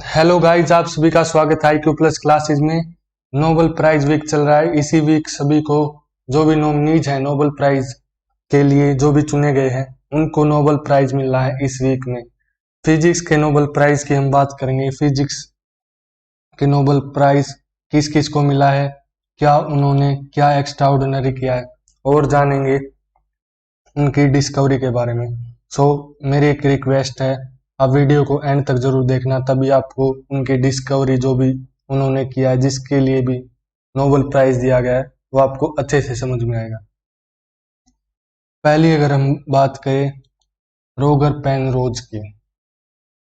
Hello guys, आप सभी का स्वागत है IQ प्लस क्लासेज में। नोबेल प्राइज वीक चल रहा है। इसी वीक सभी को जो भी नॉमिनीज हैं नोबेल प्राइज के लिए, जो भी चुने गए हैं, उनको नोबेल प्राइज मिल रहा है इस वीक में। फिजिक्स के नोबेल प्राइज की हम बात करेंगे। फिजिक्स के नोबेल प्राइज किस किस को मिला है, क्या उन्होंने क्या एक्स्ट्राऑर्डिनरी किया है, और जानेंगे उनकी डिस्कवरी के बारे में। मेरी एक रिक्वेस्ट है, आप वीडियो को एंड तक जरूर देखना, तभी आपको उनकी डिस्कवरी जो भी उन्होंने किया है, जिसके लिए भी नोबेल प्राइज दिया गया है, वो आपको अच्छे से समझ में आएगा। पहली अगर हम बात करें रोगर पेनरोज की,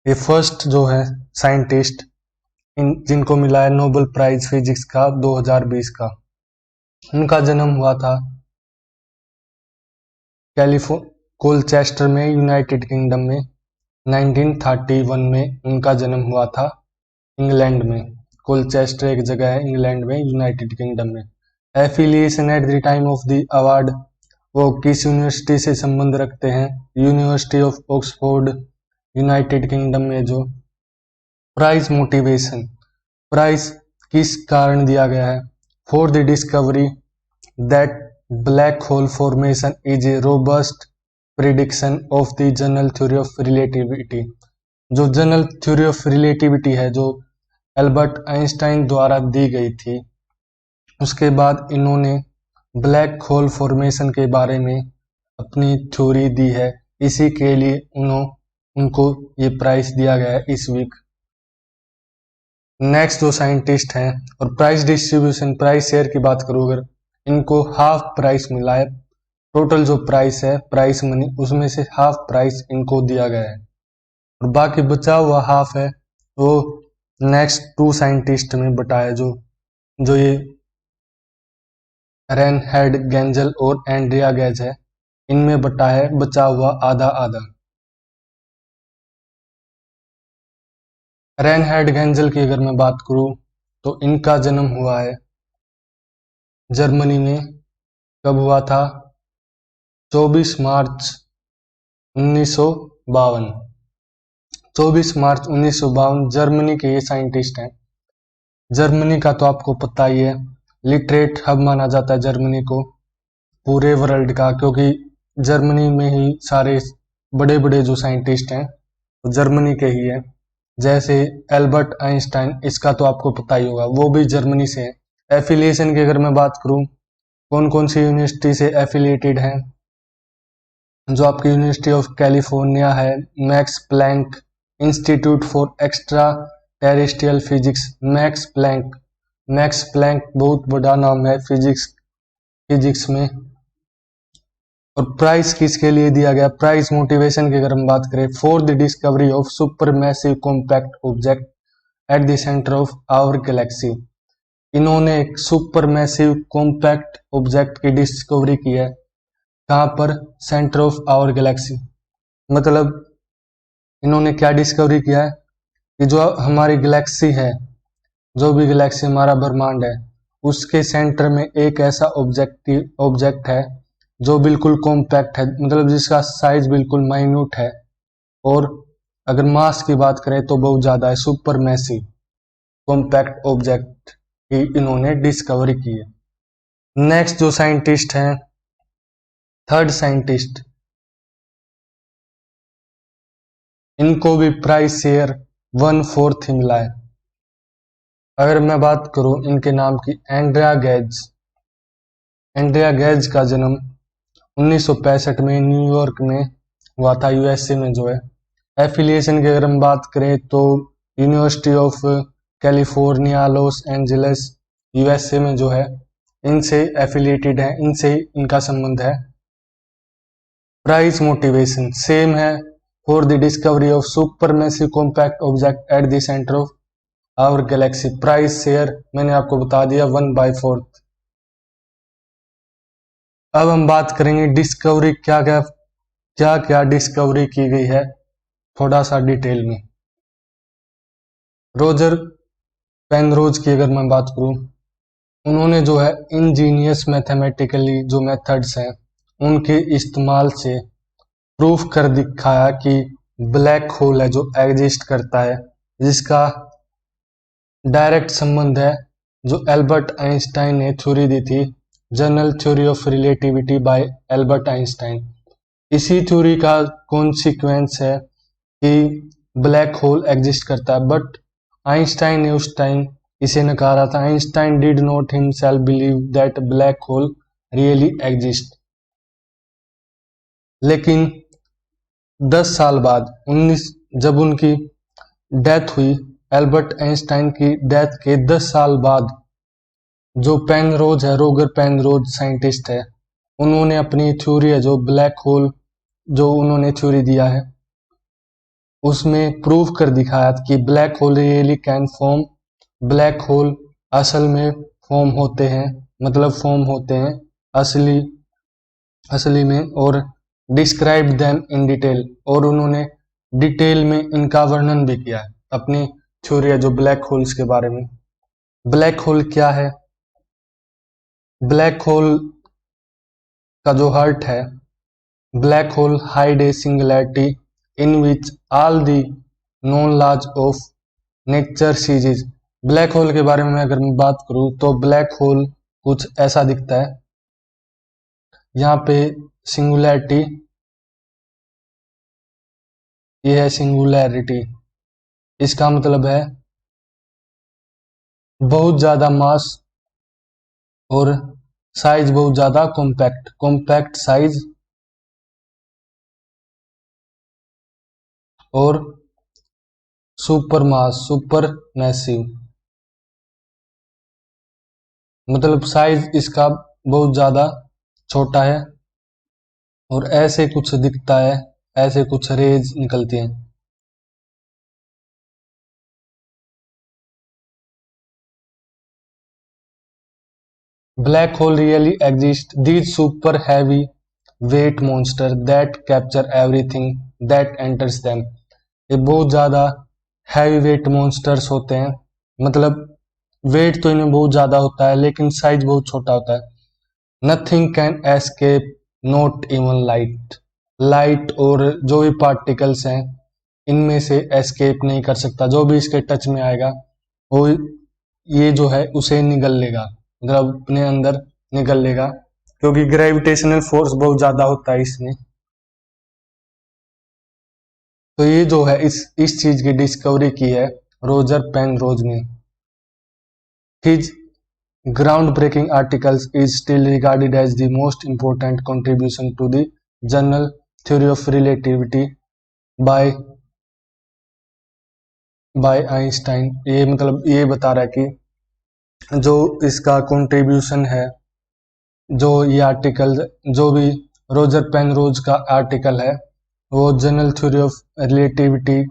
ये फर्स्ट जो है साइंटिस्ट जिनको मिला है नोबेल प्राइज फिजिक्स का 2020 का। उनका जन्म हुआ था कोलचेस्टर में, यूनाइटेड किंगडम में। 1931 में उनका जन्म हुआ था इंग्लैंड में। कोलचेस्टर एक जगह है इंग्लैंड में, यूनाइटेड किंगडम में। Affiliation at the time of the award, वो किस यूनिवर्सिटी से संबंध रखते हैं? University of Oxford, United kingdom में। जो प्राइज मोटिवेशन, प्राइज किस कारण दिया गया है? For the discovery that black hole formation is a robust prediction of the general theory of relativity. जो जनरल थ्योरी ऑफ रिलेटिविटी है, जो एल्बर्ट आइंस्टाइन द्वारा दी गई थी, उसके बाद इन्होंने ब्लैक होल फॉर्मेशन के बारे में अपनी थ्योरी दी है। इसी के लिए उनको ये प्राइज दिया गया है इस वीक। नेक्स्ट जो साइंटिस्ट हैं, और प्राइज डिस्ट्रीब्यूशन, प्राइज शेयर की बात करूँ अगर, इनको हाफ प्राइस मिला है। टोटल जो प्राइस है, प्राइस मनी, उसमें से हाफ प्राइस इनको दिया गया है, और बाकी बचा हुआ हाफ है वो नेक्स्ट 2 साइंटिस्ट में बटा है। जो ये रेनहेड गेंजल और एंड्रिया गेज है, इनमें बटा है बचा हुआ आधा आधा। रेनहेड गेंजल की अगर मैं बात करूं, तो इनका जन्म हुआ है जर्मनी में। कब हुआ था? 24 मार्च 1952। 24 मार्च 1952 जर्मनी के ये साइंटिस्ट हैं। जर्मनी का तो आपको पता ही है, लिटरेट हब माना जाता है जर्मनी को पूरे वर्ल्ड का, क्योंकि जर्मनी में ही सारे बड़े बड़े जो साइंटिस्ट हैं वो जर्मनी के ही हैं। जैसे एल्बर्ट आइंस्टाइन, इसका तो आपको पता ही होगा, वो भी जर्मनी से है। एफिलिएशन की अगर मैं बात करूं, कौन कौन सी यूनिवर्सिटी से एफिलिएटेड हैं? जो आपकी यूनिवर्सिटी ऑफ कैलिफोर्निया है, Max Planck Institute for extraterrestrial physics, Max Planck बहुत बड़ा नाम है फिजिक्स में। और प्राइज किसके लिए दिया गया? प्राइज मोटिवेशन की अगर हम बात करें, for the discovery of supermassive compact object at the centre of our galaxy. इन्होंने एक सुपर मैसिव कॉम्पैक्ट ऑब्जेक्ट की डिस्कवरी की है। कहां पर? Centre of our galaxy. मतलब इन्होंने क्या डिस्कवरी किया है कि जो हमारी गैलेक्सी है, जो भी गैलेक्सी हमारा ब्रह्मांड है, उसके सेंटर में एक ऐसा ऑब्जेक्ट है जो बिल्कुल कॉम्पैक्ट है, मतलब जिसका साइज बिल्कुल माइन्यूट है, और अगर मास की बात करें तो बहुत ज्यादा है। सुपर मैसिव कॉम्पैक्ट ऑब्जेक्ट की इन्होंने डिस्कवरी की है। नेक्स्ट जो साइंटिस्ट हैं, थर्ड साइंटिस्ट, इनको भी प्राइज शेयर 1/4 ही मिला है। अगर मैं बात करूं इनके नाम की, एंड्रिया गेज का जन्म 1965 में न्यूयॉर्क में हुआ था, यूएसए में जो है। एफिलिएशन की अगर हम बात करें तो university of California Los Angeles USA में जो है, इनसे एफिलिएटेड है, इनसे इनका संबंध है। प्राइज मोटिवेशन सेम है, for the discovery of supermassive compact object at the centre of our galaxy. Prize share मैंने आपको बता दिया 1/4। अब हम बात करेंगे डिस्कवरी क्या क्या डिस्कवरी की गई है, थोड़ा सा डिटेल में। रोजर पेनरोज की अगर मैं बात करूं, उन्होंने जो है इंजीनियस मैथमेटिकली जो मेथड्स हैं उनके इस्तेमाल से प्रूफ कर दिखाया कि ब्लैक होल है जो एग्जिस्ट करता है, जिसका डायरेक्ट संबंध है जो एल्बर्ट आइंस्टाइन ने थ्योरी दी थी, general theory of relativity by Albert Einstein. इसी थ्योरी का कॉन्सिक्वेंस है कि ब्लैक होल एग्जिस्ट करता है, बट आइंस्टाइन ने उस टाइम इसे नकारा था। Einstein did not himself believe that black whole really exist. लेकिन 10 साल बाद जब उनकी डेथ हुई, एल्बर्ट आइंस्टाइन की डेथ के 10 साल बाद जो पेनरोज है, रोगर पेनरोज साइंटिस्ट है, उन्होंने अपनी थ्योरी है जो ब्लैक होल जो उन्होंने थ्योरी दिया है उसमें प्रूव कर दिखाया कि black hole really can form. Black hole असल में फॉर्म होते हैं, मतलब फॉर्म होते हैं असली असली में, और डिस्क्राइब देम इन डिटेल, और उन्होंने डिटेल में इनका वर्णन भी किया है अपनी थ्योरी है जो ब्लैक होल्स के बारे में। ब्लैक होल क्या है? ब्लैक होल का जो हार्ट है, black hole hide a singularity in which all the known laws of nature सीरीज। ब्लैक होल के बारे में अगर मैं बात करूं तो ब्लैक होल कुछ ऐसा दिखता है। यहाँ पे सिंगुलैरिटी, ये है सिंगुलैरिटी, इसका मतलब है बहुत ज्यादा मास और साइज बहुत ज्यादा कॉम्पैक्ट, कॉम्पैक्ट साइज और सुपर मास, सुपर मैसिव, मतलब साइज इसका बहुत ज्यादा छोटा है और ऐसे कुछ दिखता है, ऐसे कुछ रेज निकलती हैं। Black hole really exist. These super heavy weight monster that capture everything that enters them. ये बहुत ज्यादा हैवी वेट मॉन्स्टर्स होते हैं, मतलब वेट तो इनमें बहुत ज्यादा होता है लेकिन साइज बहुत छोटा होता है। Nothing can escape, not even light. Light और जो भी पार्टिकल्स हैं इनमें से एस्केप नहीं कर सकता, जो भी इसके टच में आएगा वो ये जो है उसे निगल लेगा, मतलब अपने अंदर निगल लेगा, क्योंकि ग्रेविटेशनल फोर्स बहुत ज्यादा होता है इसमें। तो ये जो है इस चीज की डिस्कवरी की है रोजर पेनरोज ने। His groundbreaking articles is still regarded as the most important contribution to the general theory of relativity by by Einstein. ये मतलब ये बता रहा है कि जो इसका कंट्रीब्यूशन है, जो ये आर्टिकल, जो भी रोजर पेनरोज का आर्टिकल है वो जनरल थ्योरी ऑफ रिलेटिविटी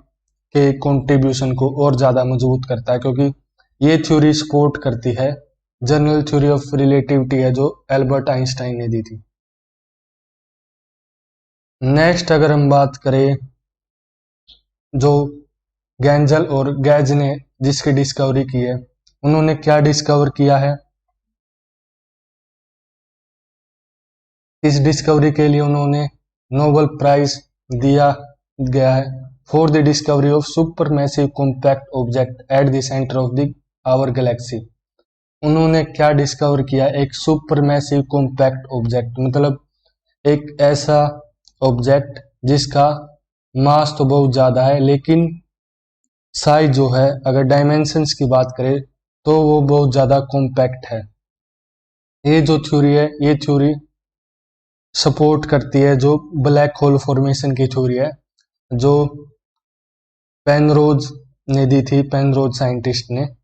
के कंट्रीब्यूशन को और ज़्यादा मजबूत करता है, क्योंकि ये थ्योरी सपोर्ट करती है जनरल थ्योरी ऑफ रिलेटिविटी है जो एल्बर्ट आइंस्टाइन ने दी थी। नेक्स्ट अगर हम बात करें जो गैंजल और गैज ने जिसकी डिस्कवरी की है, उन्होंने क्या डिस्कवर किया है? इस डिस्कवरी के लिए उन्होंने नोबेल प्राइज दिया गया है for the discovery of supermassive compact object at the centre of the our galaxy. उन्होंने क्या डिस्कवर किया? एक सुपर मैसिव कॉम्पैक्ट ऑब्जेक्ट, मतलब एक ऐसा ऑब्जेक्ट जिसका मास तो बहुत ज्यादा है लेकिन साइज जो है, अगर डायमेंशंस की बात करें तो वो बहुत ज्यादा कॉम्पैक्ट है। ये जो थ्योरी है, ये थ्योरी सपोर्ट करती है जो ब्लैक होल फॉर्मेशन की थ्योरी है जो पेनरोज ने दी थी, पेनरोज साइंटिस्ट ने।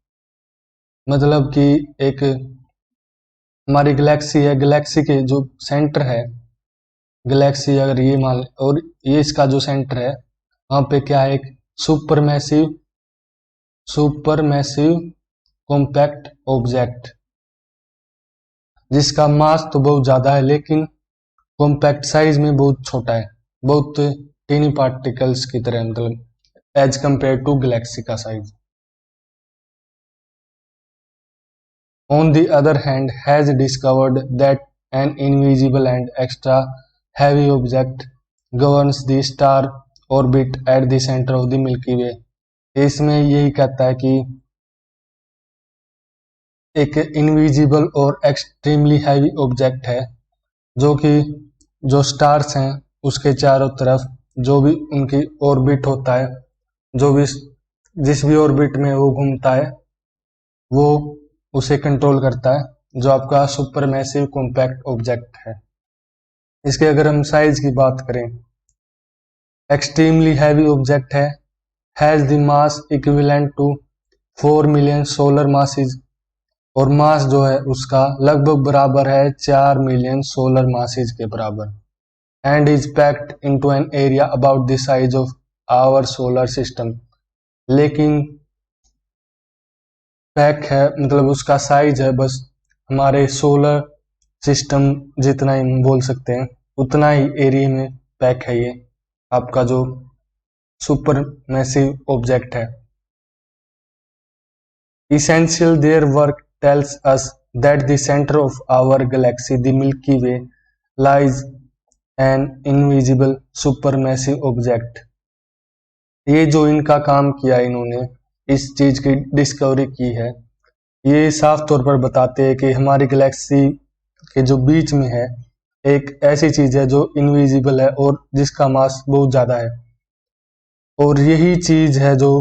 मतलब कि एक हमारी गैलेक्सी है, गैलेक्सी के जो सेंटर है, गैलेक्सी अगर ये मान, और ये इसका जो सेंटर है वहां पे क्या है, एक सुपर मैसिव कॉम्पैक्ट ऑब्जेक्ट जिसका मास तो बहुत ज्यादा है लेकिन कॉम्पैक्ट साइज में बहुत छोटा है, बहुत टीनी पार्टिकल्स की तरह, मतलब एज कंपेयर टू गैलेक्सी का size. On the other hand, has discovered that an invisible and extra heavy object governs the star orbit at the center of the Milky Way। इसमें यही कहता है कि एक इनविजिबल और एक्सट्रीमली हैवी ऑब्जेक्ट है जो स्टार्स हैं उसके चारों तरफ जो भी उनकी ऑर्बिट होता है, जो भी जिस भी ऑर्बिट में वो घूमता है वो उसे कंट्रोल करता है, जो आपका सुपर मैसिव कॉम्पैक्ट ऑब्जेक्ट है। इसके अगर हम साइज की बात करें, extremely heavy object has the mass equivalent to 4 million solar masses, और मास जो है उसका लगभग बराबर है 4 मिलियन सोलर मासेज के बराबर, and is packed into an area about the size of our solar system. लेकिन पैक है मतलब उसका साइज है बस हमारे सोलर सिस्टम जितना ही हम बोल सकते हैं, उतना ही एरिया में पैक है ये आपका जो सुपर मैसिव ऑब्जेक्ट है। Essential, their work tells us that the center of our galaxy, the Milky Way, lies an invisible supermassive object। ये जो इनका काम किया इन्होंने इस चीज की डिस्कवरी की है, ये साफ तौर पर बताते हैं कि हमारी गैलेक्सी के जो बीच में है एक ऐसी चीज है जो इनविजिबल है और जिसका मास बहुत ज्यादा है, और यही चीज है जो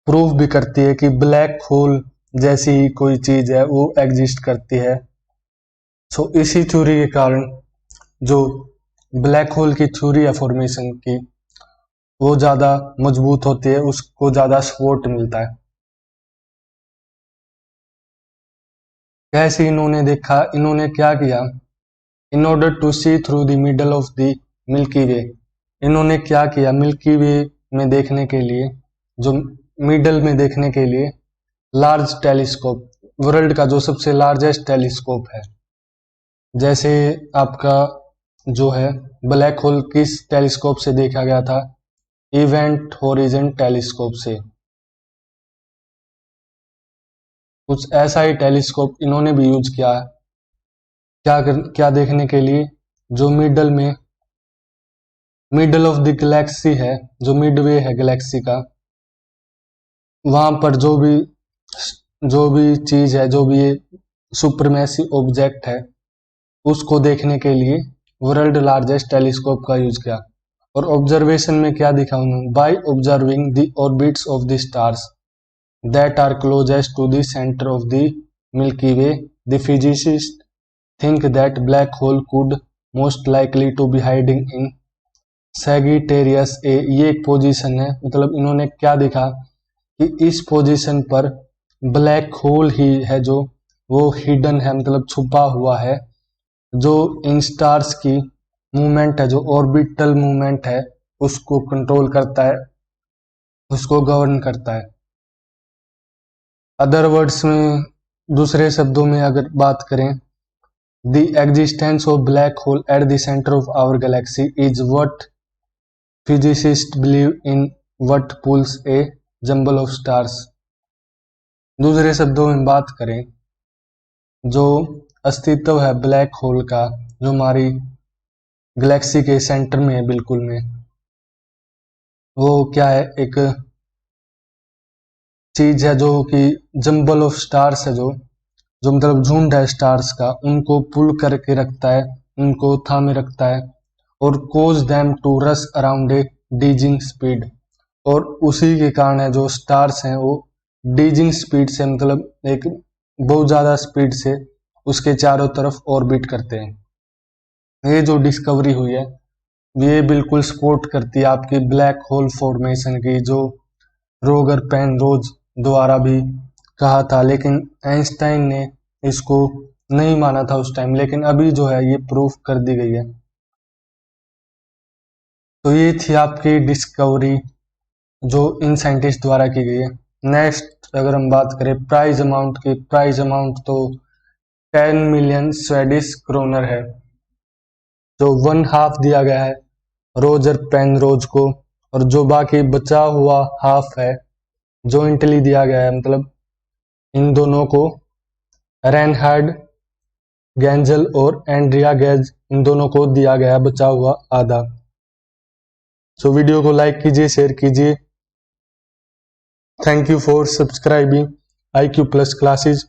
प्रूव भी करती है कि ब्लैक होल जैसी ही कोई चीज है वो एग्जिस्ट करती है। सो इसी थ्योरी के कारण जो ब्लैक होल की थ्योरी है फॉर्मेशन की वो ज्यादा मजबूत होती है, उसको ज्यादा सपोर्ट मिलता है। कैसे इन्होंने देखा, इन्होंने क्या किया, in order to see through the middle of the Milky Way, इन्होंने क्या किया मिल्की वे में देखने के लिए, जो मिडल में देखने के लिए लार्ज टेलीस्कोप, वर्ल्ड का जो सबसे लार्जेस्ट टेलीस्कोप है, जैसे आपका जो है ब्लैक होल किस टेलीस्कोप से देखा गया था, इवेंट होरिजन टेलीस्कोप से। कुछ ऐसा ही टेलीस्कोप इन्होंने भी यूज किया है, क्या देखने के लिए, जो मिडल ऑफ द गैलेक्सी है, जो मिडवे है गैलेक्सी का, वहां पर जो भी चीज है, जो भी ये सुपरमैसिव ऑब्जेक्ट है, उसको देखने के लिए वर्ल्ड लार्जेस्ट टेलीस्कोप का यूज किया। और ऑब्जर्वेशन में क्या दिखा उन्होंने, by observing the orbits of the stars that are closest to the centre of the Milky Way, the physicist think that black hole could most likely to be hiding in Sagittarius A. ये एक position है, मतलब इन्होंने क्या देखा कि इस position पर ब्लैक होल ही है जो वो हिडन है, मतलब छुपा हुआ है, जो इन स्टार्स की मूवमेंट है, जो ऑर्बिटल मूवमेंट है उसको कंट्रोल करता है, उसको गवर्न करता है। अदर वर्ड्स में, दूसरे शब्दों में अगर बात करें, the existence of black hole at the centre of our galaxy is what physicist believe in what pulls a jumble of stars. दूसरे शब्दों में बात करें, जो अस्तित्व है ब्लैक होल का जो हमारी गैलेक्सी के सेंटर में है बिल्कुल में, वो क्या है, एक चीज है जो कि जंबल ऑफ स्टार्स है, जो मतलब झुंड है स्टार्स का, उनको पुल करके रखता है, उनको थामे रखता है, और cause them to rush around a dizzying speed, और उसी के कारण है जो स्टार्स हैं वो डीजिंग स्पीड से, मतलब एक बहुत ज्यादा स्पीड से उसके चारों तरफ ऑर्बिट करते हैं। ये जो डिस्कवरी हुई है ये बिल्कुल सपोर्ट करती है आपकी ब्लैक होल फॉर्मेशन की, जो रोगर पेनरोज द्वारा भी कहा था, लेकिन आइंस्टाइन ने इसको नहीं माना था उस टाइम, लेकिन अभी जो है ये प्रूफ कर दी गई है। तो ये थी आपकी डिस्कवरी जो इन साइंटिस्ट द्वारा की गई है। नेक्स्ट अगर हम बात करें प्राइज अमाउंट की, प्राइज अमाउंट तो 10 मिलियन स्वेडिश क्रोनर है, जो 1/2 दिया गया है रोजर पेनरोज को, और जो बाकी बचा हुआ हाफ है जॉइंटली दिया गया है, मतलब इन दोनों को रेनहार्ड गैंजल और एंड्रिया गेज, इन दोनों को दिया गया बचा हुआ आधा। तो वीडियो को लाइक कीजिए, शेयर कीजिए। Thank you for subscribing IQ+ classes.